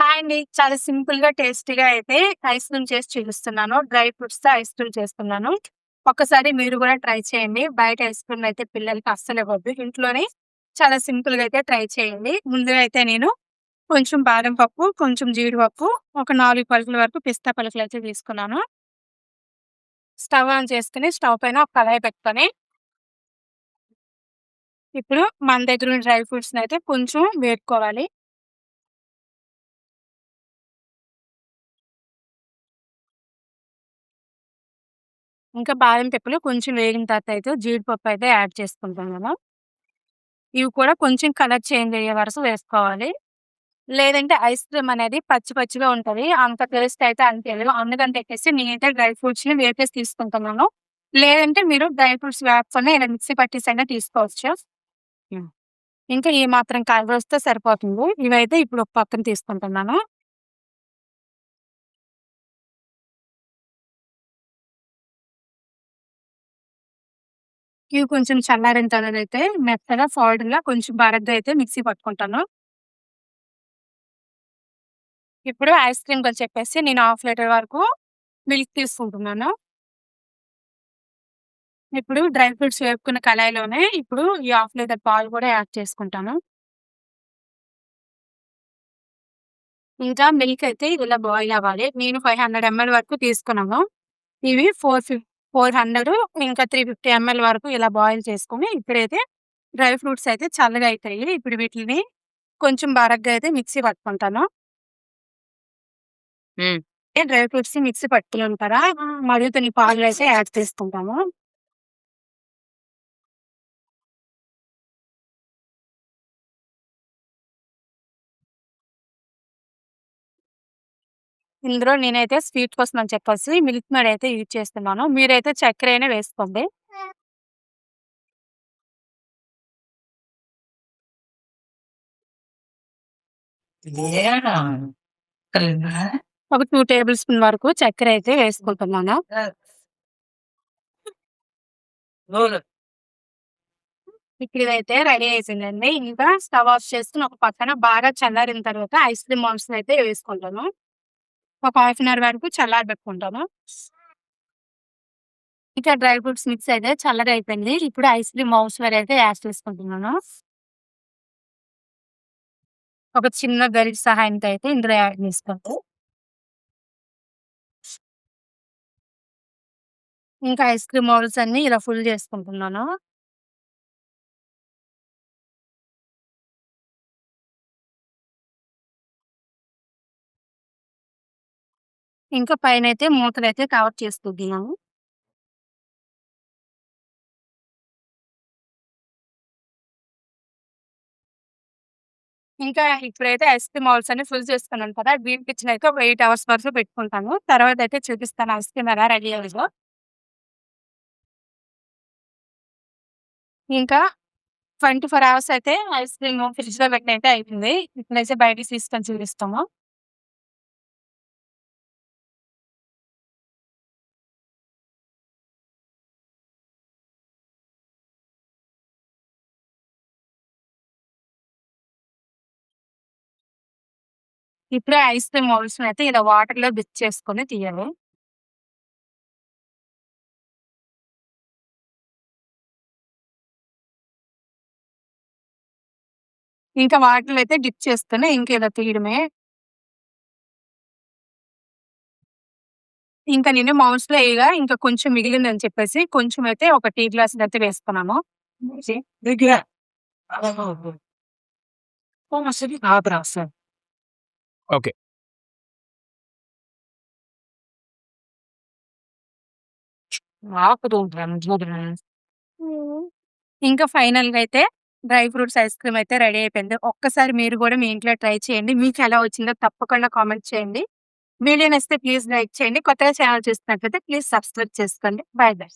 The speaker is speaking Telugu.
హాయ్ అండి. చాలా సింపుల్‌గా, టేస్టీగా అయితే ఐస్ క్రీమ్ చేసి చూపిస్తున్నాను. డ్రై ఫ్రూట్స్‌తో ఐస్ క్రీమ్ చేస్తున్నాను. ఒక్కసారి మీరు గూడా ట్రై చేయండి. బయట ఐస్ క్రీమ్‌లు అయితే పిల్లలకి అస్సలివ్వద్దు. ఇంట్లోనే చాలా సింపుల్‌గా అయితే ట్రై చేయండి. ముందుగా అయితే నేను కొంచెం బాదం పప్పు, కొంచెం జీడిపప్పు, ఒక 4 పలుకుల వరకు పిస్తా పలుకులైతే తీసుకున్నాను. స్టవ్ ఆన్ చేసుకొని, స్టవ్ పైన ఒక కళాయి పెట్టుకొని, ఇప్పుడు మన దగ్గరున్న డ్రై ఫ్రూట్స్‌నైతే కొంచెం వేపుకోవాలి. ఇంకా బాదం పప్పులు కొంచెం వేగిన తర్వాత అయితే జీడిపప్పు అయితే యాడ్ చేసుకుంటున్నాను. ఇవి కూడా కొంచెం కలర్ చేంజ్ అయ్యే వరకు వేసుకోవాలి. లేదంటే ఐస్ క్రీమ్ అనేది పచ్చి పచ్చిగా ఉంటది. అంత టేస్ట్ అయితే అనిపియదు. అందుకని చెప్పేసి నేనైతే డ్రై ఫ్రూట్స్‌ని వేపేసి తీసుకుంటున్నాను. లేదంటే మీరు డ్రై ఫ్రూట్స్ వేపకుండా ఇలా మిక్సీ పట్టేసైనా తీసుకోవచ్చు. హ్మ్. ఇంకా ఈ మాత్రం కలరొస్తే సరిపోతుంది. ఇవైతే ఇప్పుడు ఒక పక్కన తీసుకుంటున్నాను. ఇవి కొంచెం చల్లారిన తర్వాత అయితే మెత్తగా పౌడర్‌లా కొంచెం బరగ్గా అయితే మిక్సీ పట్టుకుంటాను. ఇప్పుడు ఐస్ క్రీమ్‌కని చెప్పేసి నేను హాఫ్ లీటర్ వరకు మిల్క్ తీసుకుంటున్నాను. ఇప్పుడు డ్రై ఫ్రూట్స్ వేపుకున్న కళాయిలోనే ఇప్పుడు ఈ హాఫ్ లీటర్ పాలు కూడా యాడ్ చేసుకుంటాను. ఇంకా మిల్క్ అయితే ఇలా బాయిల్ అవ్వాలి. నేను 500 ఎంఎల్ వరకు తీసుకున్నాను. ఇవి 400 ఇంకా 350 ఎంఎల్ వరకు ఇలా బాయిల్ చేసుకొని ఇప్పుడైతే డ్రై ఫ్రూట్స్ అయితే చల్లగా అయితాయి. ఇప్పుడు వీటిలిని కొంచెం బరగ్గా అయితే మిక్సీ పట్టుకుంటాను. డ్రై ఫ్రూట్స్ మిక్సీ పట్టుకున్నాం కదా! మరుగుతున్న ఈ పాలు అయితే యాడ్ చేసుకుంటాము. ఇందులో నేనైతే స్వీట్ కోసం అని చెప్పేసి మిల్క్ మేడ్ అయితే యూజ్ చేస్తున్నాను. మీరైతే చక్కెర అయినా వేసుకోండి. ఒక 2 టేబుల్ స్పూన్ వరకు చక్కెర అయితే వేసుకుంటున్నాను. ఇప్పుడు ఇదైతే రెడీ అయిపోయిందండి. ఇంకా స్టవ్ ఆఫ్ చేసుకొని ఒక పక్కన బాగా చల్లారిన తర్వాత ఐస్ క్రీమ్ మౌల్డ్స్‌లో అయితే వేసుకుంటాను. ఒక హాఫ్ అన్ అవర్ వరకు చల్లారబెట్టుకుంటాను. ఇంకా డ్రై ఫ్రూట్స్ మిక్స్ అయితే చల్లగా అయిపోయింది. ఇప్పుడు ఐస్ క్రీమ్ మౌల్డ్స్‌లో అయితే యాడ్ చేసుకుంటున్నాను. ఒక చిన్న గరిటె సహాయంతో అయితే ఇందులో యాడ్ చేసుకోండి. ఇంకా ఐస్ క్రీమ్ మౌల్డ్స్ అన్నీ ఇలా ఫుల్ చేసుకుంటున్నాను. ఇంకా పైనైతే మూతలైతే కవర్ చేసుకుంటున్నాను. ఇంకా ఇప్పుడైతే ఐస్ క్రీమ్ మౌల్డ్స్ అన్ని ఫుల్ చేసుకున్నాను కదా! డీప్ ఫ్రిడ్జ్‌లో అయితే ఒక 8 అవర్స్ వరకు పెట్టుకుంటాను. తర్వాతైతే చూపిస్తాను ఐస్ క్రీమ్ ఎలా రెడీ అయ్యిందో. ఇంకా 24 అవర్స్ అయితే ఐస్ క్రీమ్ ఫ్రిడ్జ్‌లో పెట్టినయితే అయితుంది. ఇప్పుడైతే బయటికి తీసుకొని చూపిస్తాము. ఇప్పుడే ఐస్ క్రీమ్ మౌల్డ్స్‌ని అయితే ఇలా వాటర్‌లో డిప్ చేసుకొని తీయాలి. ఇంకా వాటర్‌లో అయితే డిప్ చేసుకొని ఇంక ఇలా తీయడమే. ఇంకా నేను మౌల్డ్స్‌లో ఇంకా కొంచెం మిగిలిందని చెప్పేసి కొంచెం అయితే ఒక టీ గ్లాసులయితే వేసుకున్నాను. దగ్గర ఓకే. హ్మ్. ఇంకా ఫైనల్‌గా అయితే డ్రై ఫ్రూట్స్ ఐస్ క్రీమ్ అయితే రెడీ అయిపోయింది. ఒక్కసారి మీరు గూడా మీ ఇంట్లో ట్రై చేయండి. మీకెలా వచ్చిందో తప్పకుండా కామెంట్ చేయండి. వీడియో నచ్చితే ప్లీజ్ లైక్ చేయండి. కొత్తగా ఛానెల్ చూస్తున్నట్లయితే ప్లీజ్ సబ్స్క్రైబ్ చేసుకోండి. Bye bye.